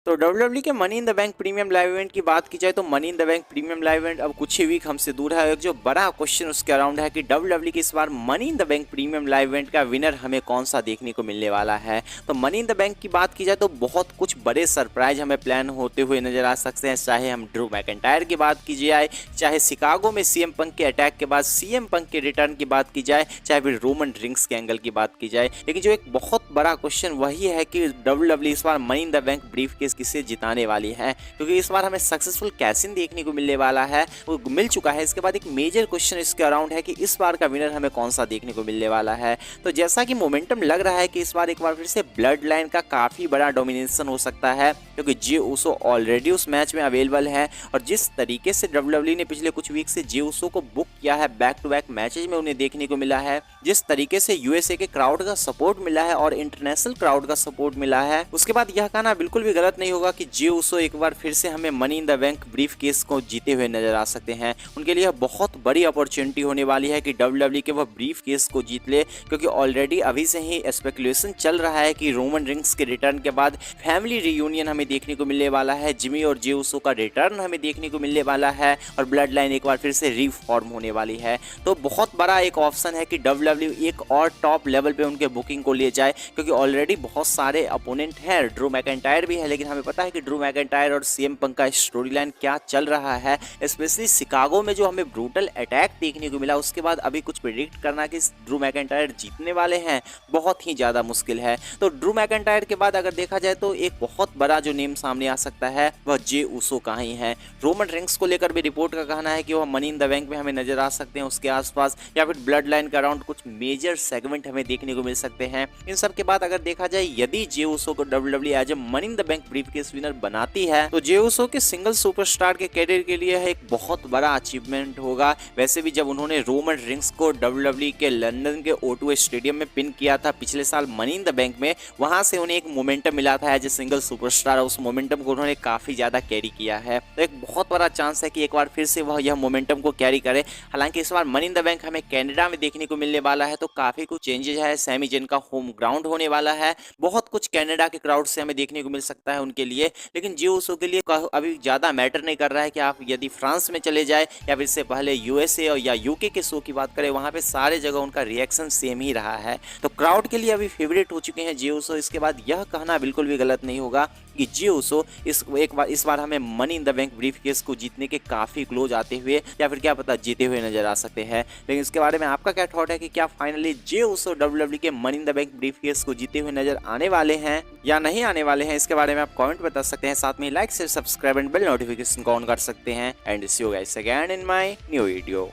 तो डब्ल्यूडब्ल्यू के money in the Bank premium live event की बात की जाए तो money in the Bank premium live event अब कुछ ही वीक हमसे दूर है। एक जो बड़ा क्वेश्चन उसके अराउंड है कि डब्ल्यूडब्ल्यू की इस बार Money in the Bank premium live event का विनर हमें कौन सा देखने को मिलने वाला है। तो मनी इन द बैंक की बात की जाए तो बहुत कुछ बड़े सरप्राइज हमें प्लान होते हुए नजर आ सकते हैं। चाहे हम ड्रू मैकइंटायर की बात की जाए, चाहे शिकागो में सीएम पंक के अटैक के बाद सीएम पंक के रिटर्न की बात की जाए, चाहे फिर रोमन रिंग्स के एंगल की बात की जाए। लेकिन जो एक बहुत बड़ा क्वेश्चन वही है कि डब्ल्यूडब्ल्यू इस बार Money in the Bank briefcase किसे जिताने वाली है, क्योंकि इस बार हमें सक्सेसफुल कैश इन देखने को मिलने वाला है, वो मिल चुका है। इसके बाद एक मेजर क्वेश्चन इसके अराउंड है कि इस बार का विनर हमें कौन सा देखने को मिलने वाला है। तो जैसा कि मोमेंटम लग रहा है कि इस बार एक बार फिर से ब्लड लाइन का काफी बड़ा डोमिनेशन हो सकता है, क्योंकि जे ऊसो ऑलरेडी उस मैच में अवेलेबल है। और जिस तरीके से डब्ल्यूडब्ल्यू ने पिछले कुछ वीक से जे ऊसो को बुक किया है, बैक टू बैक मैचेज में उन्हें देखने को मिला है, जिस तरीके से यूएसए के क्राउड का सपोर्ट मिला है और इंटरनेशनल क्राउड का सपोर्ट मिला है, उसके बाद यह कहना बिल्कुल भी गलत नहीं होगा कि जे ऊसो एक बार फिर से हमें money in the Bank brief case को जीते हुए नजर आ सकते हैं। उनके लिए बहुत बड़ी अपॉर्चुनिटी होने वाली है कि डब्ल्यूडब्ल्यू के वह ब्रीफ केस को जीत ले, क्योंकि ऑलरेडी अभी से ही स्पेकुलेशन चल रहा है कि रोमन रिंग्स के रिटर्न के बाद फैमिली रियूनियन हमें देखने को मिलने वाला है, जिमी और जे ऊसो का रिटर्न हमें देखने को मिलने वाला है और ब्लड लाइन एक बार फिर से रीफॉर्म होने वाली है। तो बहुत बड़ा एक ऑप्शन है कि डब्ल्यूडब्ल्यू एक और टॉप लेवल पे उनके बुकिंग को ले जाए, क्योंकि ऑलरेडी बहुत सारे अपोनेंट हैं। ड्रू मैकइंटायर भी है, लेकिन हमें पता है कि ड्रू मैकइंटायर और सीएम पंक का स्टोरी लाइन क्या चल रहा है। स्पेशली शिकागो में जो हमें ब्रूटल अटैक देखने को मिला, उसके बाद अभी कुछ प्रिडिक्ट करना कि ड्रू मैकइंटायर जीतने वाले हैं बहुत ही ज़्यादा मुश्किल है। तो ड्रू मैकइंटायर के बाद अगर देखा जाए तो एक बहुत बड़ा जो नेम सामने आ सकता है वह जे ऊसो का ही है। रोमन रिंग्स को लेकर भी रिपोर्ट का कहना है कि वह मनी इन द बैंक में हमें नजर आ सकते हैं, उसके आसपास या फिर ब्लड लाइन के अराउंड कुछ मेजर सेगमेंट हमें देखने को मिल सकते हैं। इन सब के बाद अगर देखा जाए, यदि जे ऊसो को WW as a money in the bank briefcase winner बनाती है तो जे ऊसो के सिंगल सुपरस्टार के कैरियर के लिए एक बहुत बड़ा अचीवमेंट होगा। वैसे भी जब उन्होंने रोमन रिंग्स को डब्ल्यूडब्ल्यू के लंदन के O2 स्टेडियम में पिन किया था पिछले साल मनी इन द बैंक में, वहां से उन्हें एक मोमेंटम मिला था एज ए सिंगल सुपरस्टार। उस मोमेंटम को उन्होंने काफी ज्यादा कैरी किया है, तो एक बहुत बड़ा चांस है कि एक बार फिर से वह यह मोमेंटम को कैरी करे। हालांकि इस बार मनी इन द बैंक हमें कनाडा में देखने को मिलने वाला है, तो काफी कुछ चेंजेस है। सैमी जेन का होम ग्राउंड होने वाला है, बहुत कुछ कनाडा के क्राउड से हमें देखने को मिल सकता है उनके लिए। लेकिन जे ऊसो के लिए अभी ज्यादा मैटर नहीं कर रहा है कि आप यदि फ्रांस में चले जाए या फिर से पहले यूएसए और या यूके के शो की बात करें, वहां पे सारे जगह उनका रिएक्शन सेम ही रहा है। तो क्राउड के लिए अभी फेवरेट हो चुके हैं जे ऊसो। इसके बाद यह कहना बिल्कुल भी गलत नहीं होगा कि जे ऊसो इस बार हमें money in the Bank brief case को जीतने के काफी क्लोज आते हुए या फिर क्या पता जीते हुए नजर आ सकते हैं। लेकिन इसके बारे में आपका क्या थॉट है कि क्या फाइनली जे ऊसो डब्ल्यूडब्ल्यू के money in the Bank brief case को जीते हुए नजर आने वाले हैं या नहीं आने वाले हैं? इसके बारे में आप कमेंट बता सकते हैं। साथ में like share subscribe and bell notification को ऑन कर सकते हैं। And see you guys again in my new video.